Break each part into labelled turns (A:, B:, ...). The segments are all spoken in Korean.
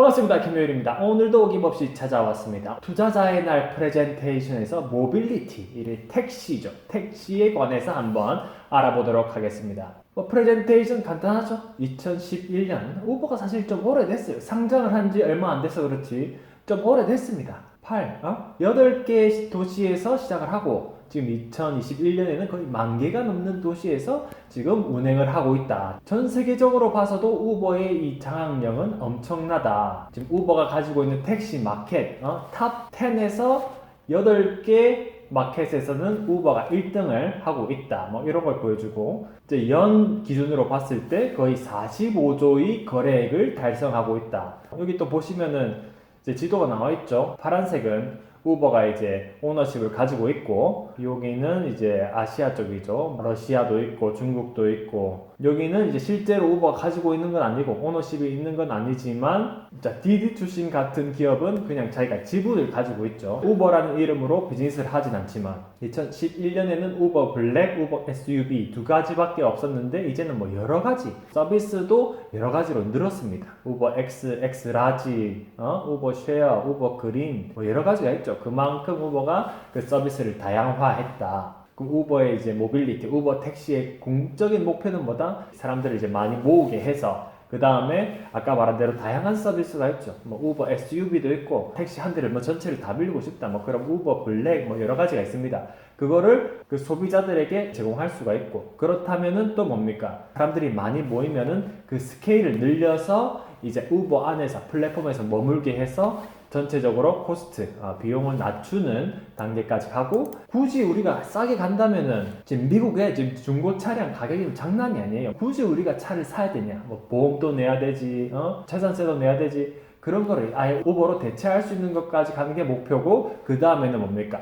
A: 반갑습니다. 김효율입니다. 오늘도 어김없이 찾아왔습니다. 투자자의 날 프레젠테이션에서 모빌리티, 이 택시죠. 택시에 관해서 한번 알아보도록 하겠습니다. 프레젠테이션 간단하죠? 2011년 우버가 사실 좀 오래됐어요. 상장을 한 지 얼마 안 돼서 그렇지 좀 오래됐습니다. 8개 도시에서 시작을 하고 지금 2021년에는 거의 10,000개가 넘는 도시에서 지금 운행을 하고 있다. 전 세계적으로 봐서도 우버의 이 장악력은 엄청나다. 지금 우버가 가지고 있는 택시 마켓 탑 10에서 8개 마켓에서는 우버가 1등을 하고 있다. 뭐 이런 걸 보여주고 이제 연 기준으로 봤을 때 거의 45조의 거래액을 달성하고 있다. 여기 또 보시면은 이제 지도가 나와 있죠. 파란색은 우버가 이제 오너십을 가지고 있고, 여기는 이제 아시아 쪽이죠. 러시아도 있고 중국도 있고, 여기는 이제 실제로 우버가 가지고 있는 건 아니고 오너십이 있는 건 아니지만, 자, 디디 투신 같은 기업은 그냥 자기가 지분을 가지고 있죠. 우버라는 이름으로 비즈니스를 하진 않지만 2011년에는 우버 블랙, 우버 SUV 두 가지밖에 없었는데 이제는 뭐 여러 가지 서비스도 여러 가지로 늘었습니다. 우버 X, X 라지, 우버 쉐어, 우버 그린 뭐 여러 가지가 있죠. 그만큼 우버가 그 서비스를 다양화했다. 그 우버의 이제 모빌리티, 우버 택시의 공적인 목표는 뭐다? 사람들을 이제 많이 모으게 해서 그 다음에 아까 말한 대로 다양한 서비스가 있죠. 뭐 우버 SUV도 있고 택시 한 대를 뭐 전체를 다 빌리고 싶다. 뭐 그럼 우버 블랙 뭐 여러 가지가 있습니다. 그거를 그 소비자들에게 제공할 수가 있고, 그렇다면은 또 뭡니까? 사람들이 많이 모이면은 그 스케일을 늘려서 이제 우버 안에서 플랫폼에서 머물게 해서 전체적으로 코스트, 비용을 낮추는 단계까지 가고, 굳이 우리가 싸게 간다면은 지금 미국에 지금 중고 차량 가격이 장난이 아니에요. 굳이 우리가 차를 사야 되냐? 뭐 보험도 내야 되지, 재산세도 내야 되지. 그런 거를 아예 우버로 대체할 수 있는 것까지 가는 게 목표고, 그 다음에는 뭡니까?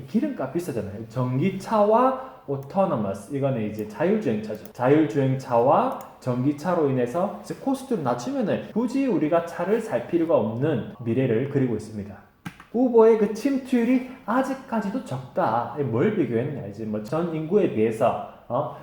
A: 기름값 비싸잖아요. 전기차와 오토너머스, 이거는 이제 자율주행차죠. 자율주행차와 전기차로 인해서 이제 코스트를 낮추면은 굳이 우리가 차를 살 필요가 없는 미래를 그리고 있습니다. 우버의 그 침투율이 아직까지도 적다. 뭘 비교했냐? 이제 뭐 전 인구에 비해서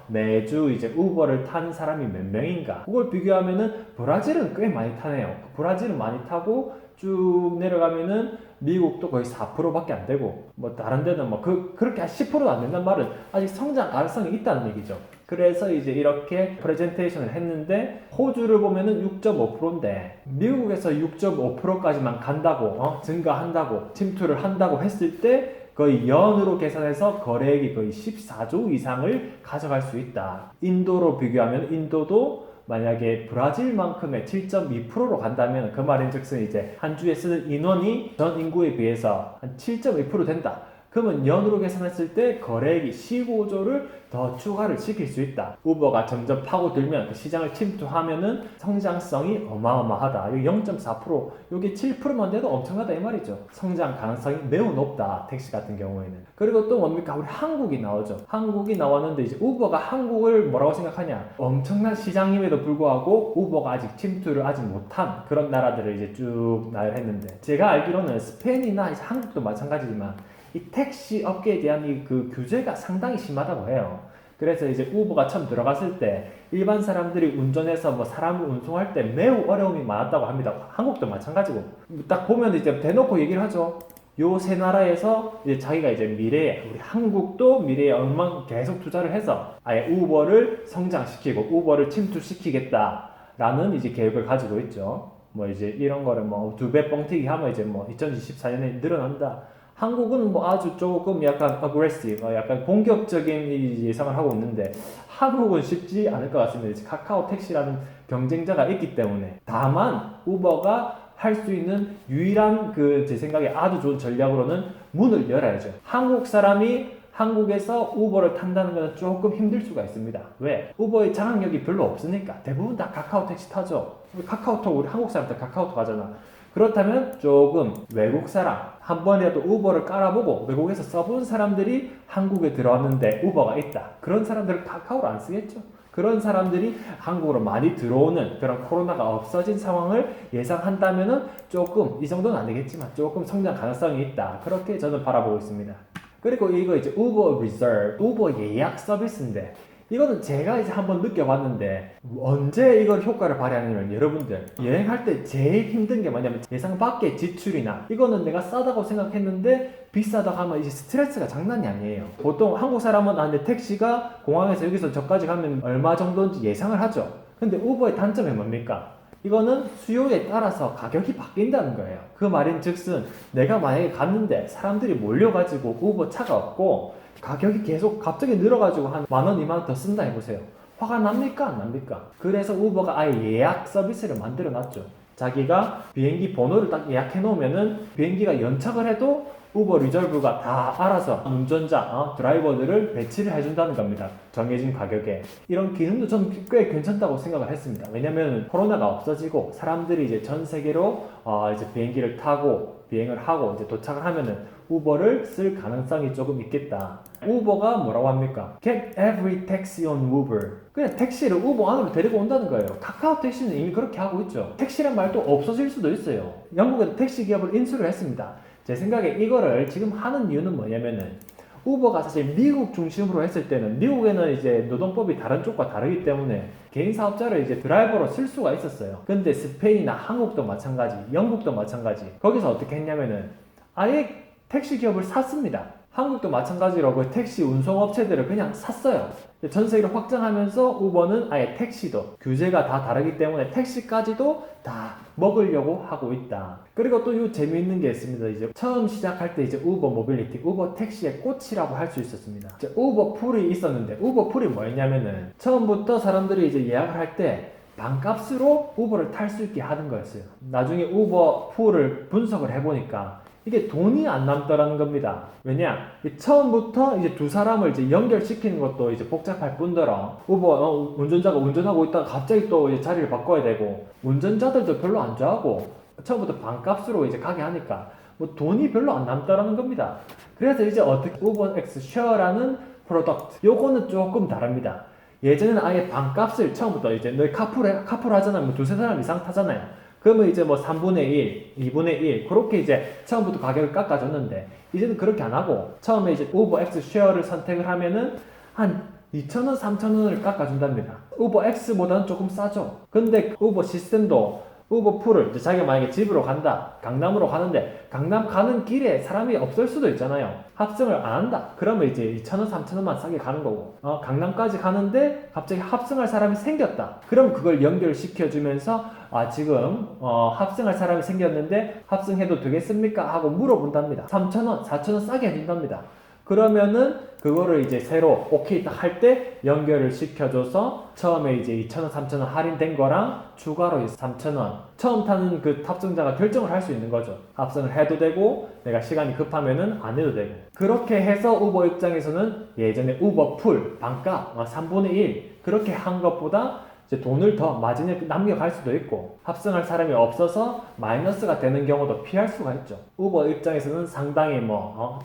A: 매주 이제 우버를 타는 사람이 몇 명인가? 그걸 비교하면은 브라질은 꽤 많이 타네요. 브라질은 많이 타고 쭉 내려가면은 미국도 거의 4%밖에 안 되고, 뭐 다른 데는 뭐 그렇게 한 10%도 안 된다는 말은 아직 성장 가능성이 있다는 얘기죠. 그래서 이제 이렇게 프레젠테이션을 했는데, 호주를 보면은 6.5%인데 미국에서 6.5%까지만 간다고 증가한다고 침투를 한다고 했을 때 거의 연으로 계산해서 거래액이 거의 14조 이상을 가져갈 수 있다. 인도로 비교하면 인도도 만약에 브라질만큼의 7.2%로 간다면 그 말인즉슨 이제 한 주에 쓰는 인원이 전 인구에 비해서 한 7.2% 된다. 그러면 연으로 계산했을 때 거래액이 15조를 더 추가를 시킬 수 있다. 우버가 점점 파고들면 그 시장을 침투하면은 성장성이 어마어마하다. 여기 0.4%, 여기 7%만 돼도 엄청나다 이 말이죠. 성장 가능성이 매우 높다. 택시 같은 경우에는. 그리고 또 뭡니까? 우리 한국이 나오죠. 한국이 나왔는데 이제 우버가 한국을 뭐라고 생각하냐? 엄청난 시장임에도 불구하고 우버가 아직 침투를 아직 못한 그런 나라들을 이제 쭉 나열했는데, 제가 알기로는 스페인이나 이제 한국도 마찬가지지만 이 택시 업계에 대한 이 그 규제가 상당히 심하다고 해요. 그래서 이제 우버가 처음 들어갔을 때 일반 사람들이 운전해서 뭐 사람을 운송할 때 매우 어려움이 많았다고 합니다. 한국도 마찬가지고. 딱 보면 이제 대놓고 얘기를 하죠. 요 세 나라에서 이제 자기가 이제 미래에, 우리 한국도 미래에 얼마 계속 투자를 해서 아예 우버를 성장시키고 우버를 침투시키겠다라는 이제 계획을 가지고 있죠. 뭐 이제 이런 거를 뭐 2배 뻥튀기 하면 이제 뭐 2024년에 늘어난다. 한국은 뭐 아주 조금 약간 aggressive, 약간 공격적인 예상을 하고 있는데, 한국은 쉽지 않을 것 같습니다. 이제 카카오 택시라는 경쟁자가 있기 때문에. 다만 우버가 할 수 있는 유일한 제 생각에 아주 좋은 전략으로는 문을 열어야죠. 한국 사람이 한국에서 우버를 탄다는 것은 조금 힘들 수가 있습니다. 왜? 우버의 장악력이 별로 없으니까. 대부분 다 카카오 택시 타죠. 카카오톡, 우리 한국 사람들 카카오톡 하잖아. 그렇다면 조금 외국 사람, 한 번이라도 우버를 깔아보고 외국에서 써본 사람들이 한국에 들어왔는데 우버가 있다. 그런 사람들은 카카오를 안 쓰겠죠. 그런 사람들이 한국으로 많이 들어오는 그런 코로나가 없어진 상황을 예상한다면은 조금, 이 정도는 안 되겠지만 조금 성장 가능성이 있다. 그렇게 저는 바라보고 있습니다. 그리고 이거 이제 우버 리저브, 우버 예약 서비스인데, 이거는 제가 이제 한번 느껴봤는데 언제 이걸 효과를 발휘하냐면 여러분들 여행할 때 제일 힘든 게 뭐냐면 예상 밖의 지출이나 이거는 내가 싸다고 생각했는데 비싸다고 하면 이제 스트레스가 장난이 아니에요. 보통 한국 사람은 근데 택시가 공항에서 여기서 저까지 가면 얼마 정도인지 예상을 하죠. 근데 우버의 단점이 뭡니까? 이거는 수요에 따라서 가격이 바뀐다는 거예요. 그 말인즉슨 내가 만약에 갔는데 사람들이 몰려가지고 우버 차가 없고 가격이 계속 갑자기 늘어가지고 한 10,000원, 20,000원 더 쓴다 해보세요. 화가 납니까? 안 납니까? 그래서 우버가 아예 예약 서비스를 만들어 놨죠. 자기가 비행기 번호를 딱 예약해 놓으면은 비행기가 연착을 해도 우버 리저브가 다 알아서 운전자, 드라이버들을 배치를 해준다는 겁니다. 정해진 가격에. 이런 기능도 저는 꽤 괜찮다고 생각을 했습니다. 왜냐면 코로나가 없어지고 사람들이 이제 전 세계로 이제 비행기를 타고 비행을 하고 이제 도착을 하면은 우버를 쓸 가능성이 조금 있겠다. 우버가 뭐라고 합니까? Get every taxi on Uber. 그냥 택시를 우버 안으로 데리고 온다는 거예요. 카카오 택시는 이미 그렇게 하고 있죠. 택시란 말도 없어질 수도 있어요. 영국에도 택시 기업을 인수를 했습니다. 제 생각에 이거를 지금 하는 이유는 뭐냐면은 우버가 사실 미국 중심으로 했을 때는 미국에는 이제 노동법이 다른 쪽과 다르기 때문에 개인 사업자를 이제 드라이버로 쓸 수가 있었어요. 근데 스페인이나 한국도 마찬가지, 영국도 마찬가지. 거기서 어떻게 했냐면은 아예 택시 기업을 샀습니다. 한국도 마찬가지로 그 택시 운송업체들을 그냥 샀어요. 전 세계로 확장하면서 우버는 아예 택시도 규제가 다 다르기 때문에 택시까지도 다 먹으려고 하고 있다. 그리고 또 요 재미있는 게 있습니다. 이제 처음 시작할 때 이제 우버 모빌리티, 우버 택시의 꽃이라고 할 수 있었습니다. 이제 우버 풀이 있었는데 우버 풀이 뭐였냐면은 처음부터 사람들이 이제 예약을 할 때 반값으로 우버를 탈 수 있게 하는 거였어요. 나중에 우버 풀을 분석을 해보니까 이게 돈이 안 남더라는 겁니다. 왜냐? 처음부터 이제 두 사람을 이제 연결시키는 것도 이제 복잡할 뿐더러 우버 운전자가 운전하고 있다가 갑자기 또 이제 자리를 바꿔야 되고 운전자들도 별로 안 좋아하고 처음부터 반값으로 이제 가게 하니까 뭐 돈이 별로 안 남더라는 겁니다. 그래서 이제 어떻게 우버 X 쉐어라는 프로덕트 요거는 조금 다릅니다. 예전에는 아예 반값을 처음부터 이제 너희 카풀 하잖아요. 뭐 두세 사람 이상 타잖아요. 그러면 이제 뭐 3분의 1, 2분의 1 그렇게 이제 처음부터 가격을 깎아줬는데 이제는 그렇게 안 하고 처음에 이제 우버 X 쉐어를 선택을 하면은 한 2,000원, 3,000원을 깎아준답니다. 우버 X보다는 조금 싸죠. 근데 우버 시스템도 우버 풀을 이제 자기가 만약에 집으로 간다, 강남으로 가는데 강남 가는 길에 사람이 없을 수도 있잖아요. 합승을 안 한다. 그러면 이제 2,000원, 3,000원만 싸게 가는 거고 강남까지 가는데 갑자기 합승할 사람이 생겼다. 그럼 그걸 연결시켜주면서 지금 합승할 사람이 생겼는데 합승해도 되겠습니까? 하고 물어본답니다. 3,000원, 4,000원 싸게 해준답니다. 그러면은 그거를 이제 새로 오케이 딱 할 때 연결을 시켜줘서 처음에 이제 2,000원, 3,000원 할인된 거랑 추가로 3,000원 처음 타는 그 탑승자가 결정을 할 수 있는 거죠. 합승을 해도 되고 내가 시간이 급하면은 안 해도 되고 그렇게 해서 우버 입장에서는 예전에 우버 풀 반값 3분의 1 그렇게 한 것보다 이제 돈을 더 마진을 남겨갈 수도 있고 합승할 사람이 없어서 마이너스가 되는 경우도 피할 수가 있죠. 우버 입장에서는 상당히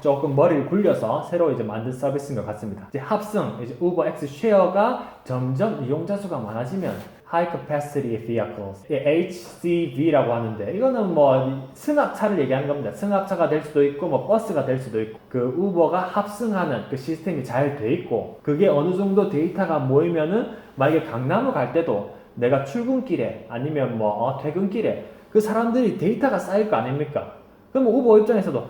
A: 조금 머리를 굴려서 새로 이제 만든 서비스인 것 같습니다. 이제 합승, 이제 우버 X 쉐어가 점점 이용자 수가 많아지면 High Capacity Vehicles, HCV라고 하는데 이거는 뭐 승합차를 얘기하는 겁니다. 승합차가 될 수도 있고 뭐 버스가 될 수도 있고 그 우버가 합승하는 그 시스템이 잘 돼 있고 그게 어느 정도 데이터가 모이면은 만약에 강남을 갈 때도 내가 출근길에 아니면 뭐 퇴근길에 그 사람들이 데이터가 쌓일 거 아닙니까? 그러면 우버 입장에서도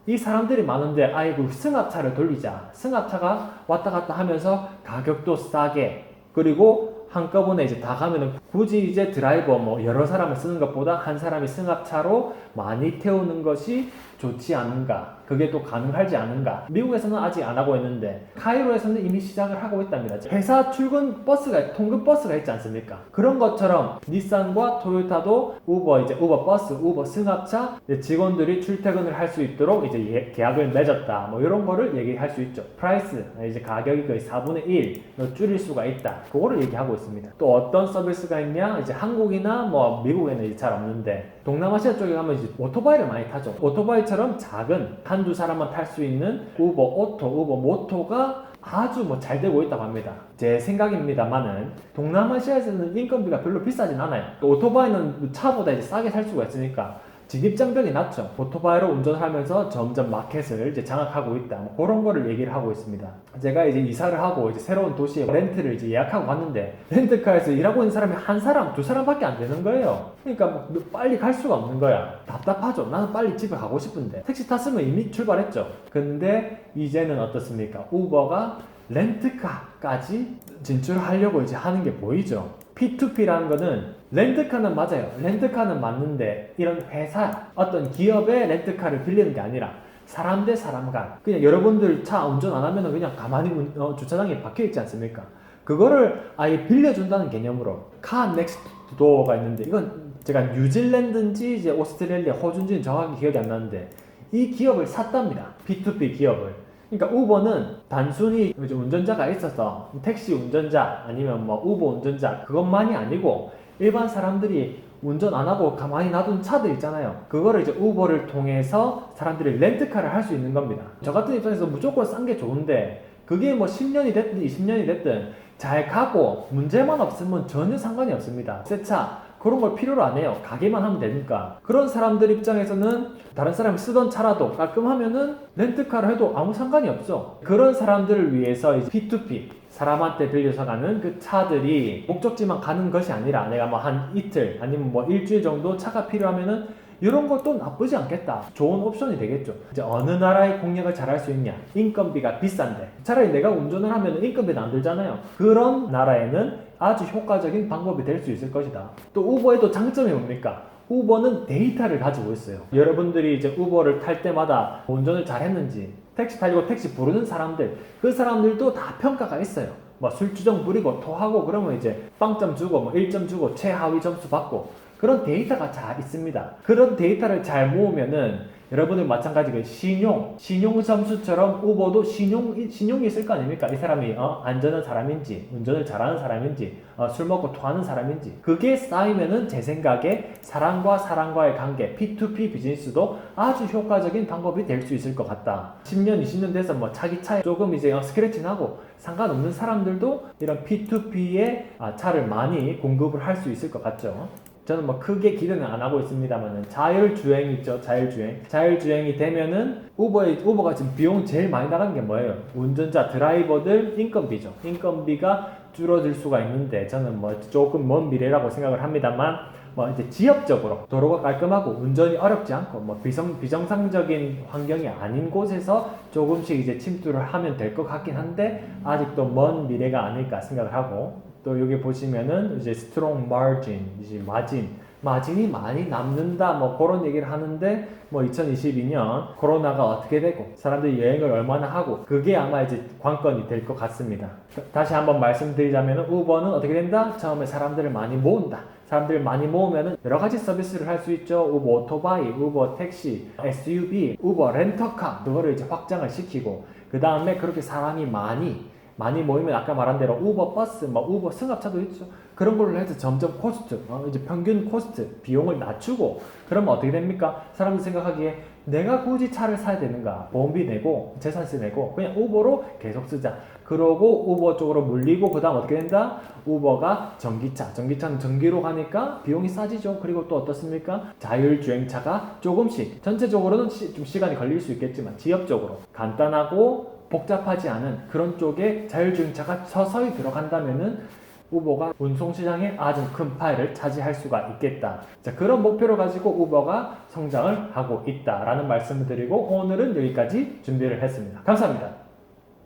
A: 이 사람들이 많은데 아이고 승합차를 돌리자. 승합차가 왔다 갔다 하면서 가격도 싸게 그리고 한꺼번에 이제 다 가면은 굳이 이제 드라이버 뭐 여러 사람을 쓰는 것보다 한 사람이 승합차로 많이 태우는 것이 좋지 않은가? 그게 또 가능하지 않은가? 미국에서는 아직 안 하고 있는데 카이로에서는 이미 시작을 하고 있답니다. 회사 출근 버스가 통근 버스가 있지 않습니까? 그런 것처럼 닛산과 토요타도 우버 버스, 우버 승합차 직원들이 출퇴근을 할 수 있도록 이제 계약을 맺었다. 뭐 이런 거를 얘기할 수 있죠. 프라이스 이제 가격이 거의 4분의 1 줄일 수가 있다. 그거를 얘기하고 있습니다. 또 어떤 서비스가 있냐? 이제 한국이나 뭐 미국에는 이제 잘 없는데 동남아시아 쪽에 가면 이제 오토바이를 많이 타죠. 오토바이처럼 작은 한두 사람만 탈 수 있는 우버 오토, 우버 모토가 아주 뭐 잘 되고 있다고 합니다. 제 생각입니다만은 동남아시아에서는 인건비가 별로 비싸진 않아요. 오토바이는 차보다 이제 싸게 살 수가 있으니까 진입장벽이 낮죠. 오토바이로 운전하면서 점점 마켓을 이제 장악하고 있다. 뭐 그런 거를 얘기를 하고 있습니다. 제가 이제 이사를 하고 이제 새로운 도시에 렌트를 이제 예약하고 갔는데 렌트카에서 일하고 있는 사람이 한 사람, 두 사람밖에 안 되는 거예요. 그러니까 뭐 빨리 갈 수가 없는 거야. 답답하죠. 나는 빨리 집에 가고 싶은데 택시 탔으면 이미 출발했죠. 근데 이제는 어떻습니까? 우버가 렌트카까지 진출하려고 이제 하는 게 보이죠. P2P라는 거는 렌트카는 맞아요. 렌트카는 맞는데 이런 회사, 어떤 기업의 렌트카를 빌리는 게 아니라 사람 대 사람 간, 그냥 여러분들 차 운전 안 하면 그냥 가만히 주차장에 박혀 있지 않습니까? 그거를 아예 빌려준다는 개념으로 카 넥스트 도어가 있는데, 이건 제가 뉴질랜드인지 이제 오스트레일리아, 호주인지는 정확히 기억이 안 나는데 이 기업을 샀답니다. P2P 기업을. 그러니까 우버는 단순히 운전자가 있어서 택시 운전자 아니면 뭐 우버 운전자 그것만이 아니고 일반 사람들이 운전 안 하고 가만히 놔둔 차들 있잖아요. 그거를 이제 우버를 통해서 사람들이 렌트카를 할 수 있는 겁니다. 저 같은 입장에서 무조건 싼 게 좋은데 그게 뭐 10년이 됐든 20년이 됐든 잘 가고 문제만 없으면 전혀 상관이 없습니다. 새 차 그런 걸 필요로 안 해요. 가게만 하면 되니까. 그런 사람들 입장에서는 다른 사람이 쓰던 차라도 깔끔하면은 렌트카를 해도 아무 상관이 없죠. 그런 사람들을 위해서 이제 P2P, 사람한테 빌려서 가는 그 차들이 목적지만 가는 것이 아니라 내가 뭐 한 이틀 아니면 뭐 일주일 정도 차가 필요하면은 이런 것도 나쁘지 않겠다. 좋은 옵션이 되겠죠. 이제 어느 나라의 공략을 잘할 수 있냐? 인건비가 비싼데 차라리 내가 운전을 하면 인건비는 안 들잖아요. 그런 나라에는 아주 효과적인 방법이 될 수 있을 것이다. 또 우버의 또 장점이 뭡니까? 우버는 데이터를 가지고 있어요. 여러분들이 이제 우버를 탈 때마다 운전을 잘 했는지, 택시 타고 택시 부르는 사람들, 그 사람들도 다 평가가 있어요. 뭐 술주정 부리고 토하고 그러면 이제 빵점 주고 뭐 1점 주고 최하위 점수 받고, 그런 데이터가 잘 있습니다. 그런 데이터를 잘 모으면은 여러분들 마찬가지로 신용 점수처럼 우버도 신용이 있을 거 아닙니까? 이 사람이 안전한 사람인지, 운전을 잘하는 사람인지, 술 먹고 토하는 사람인지, 그게 쌓이면은 제 생각에 사람과 사람과의 관계, P2P 비즈니스도 아주 효과적인 방법이 될 수 있을 것 같다. 10년, 20년 돼서 뭐 자기 차에 조금 이제 스크래치 나고 상관없는 사람들도 이런 P2P의 차를 많이 공급을 할 수 있을 것 같죠. 저는 뭐 크게 기대는 안 하고 있습니다만은 자율주행 있죠. 자율주행이 되면은 우버가 지금 비용 제일 많이 나가는 게 뭐예요? 운전자, 드라이버들 인건비죠. 인건비가 줄어들 수가 있는데 저는 뭐 조금 먼 미래라고 생각을 합니다만, 뭐 이제 지역적으로 도로가 깔끔하고 운전이 어렵지 않고 뭐 비정상적인 환경이 아닌 곳에서 조금씩 이제 침투를 하면 될 것 같긴 한데 아직도 먼 미래가 아닐까 생각을 하고, 또 여기 보시면은 이제 strong margin, 이제 마진이 많이 남는다 뭐 그런 얘기를 하는데, 뭐 2022년 코로나가 어떻게 되고 사람들이 여행을 얼마나 하고 그게 아마 이제 관건이 될 것 같습니다. 다시 한번 말씀드리자면 우버는 어떻게 된다? 처음에 사람들을 많이 모은다. 사람들을 많이 모으면은 여러 가지 서비스를 할 수 있죠. 우버 오토바이, 우버 택시, SUV, 우버 렌터카, 그거를 이제 확장을 시키고, 그 다음에 그렇게 사람이 많이 모이면 아까 말한 대로 우버 버스, 뭐 우버 승합차도 있죠. 그런 걸로 해서 점점 코스트, 이제 평균 코스트, 비용을 낮추고, 그러면 어떻게 됩니까? 사람들 생각하기에 내가 굳이 차를 사야 되는가? 보험비 내고, 재산세 내고, 그냥 우버로 계속 쓰자. 그러고 우버 쪽으로 물리고, 그 다음 어떻게 된다? 우버가 전기차는 전기로 가니까 비용이 싸지죠. 그리고 또 어떻습니까? 자율주행차가 조금씩, 전체적으로는 좀 시간이 걸릴 수 있겠지만 지역적으로 간단하고 복잡하지 않은 그런 쪽에 자율주행차가 서서히 들어간다면은 우버가 운송시장에 아주 큰 파일을 차지할 수가 있겠다. 자, 그런 목표를 가지고 우버가 성장을 하고 있다라는 말씀을 드리고 오늘은 여기까지 준비를 했습니다. 감사합니다.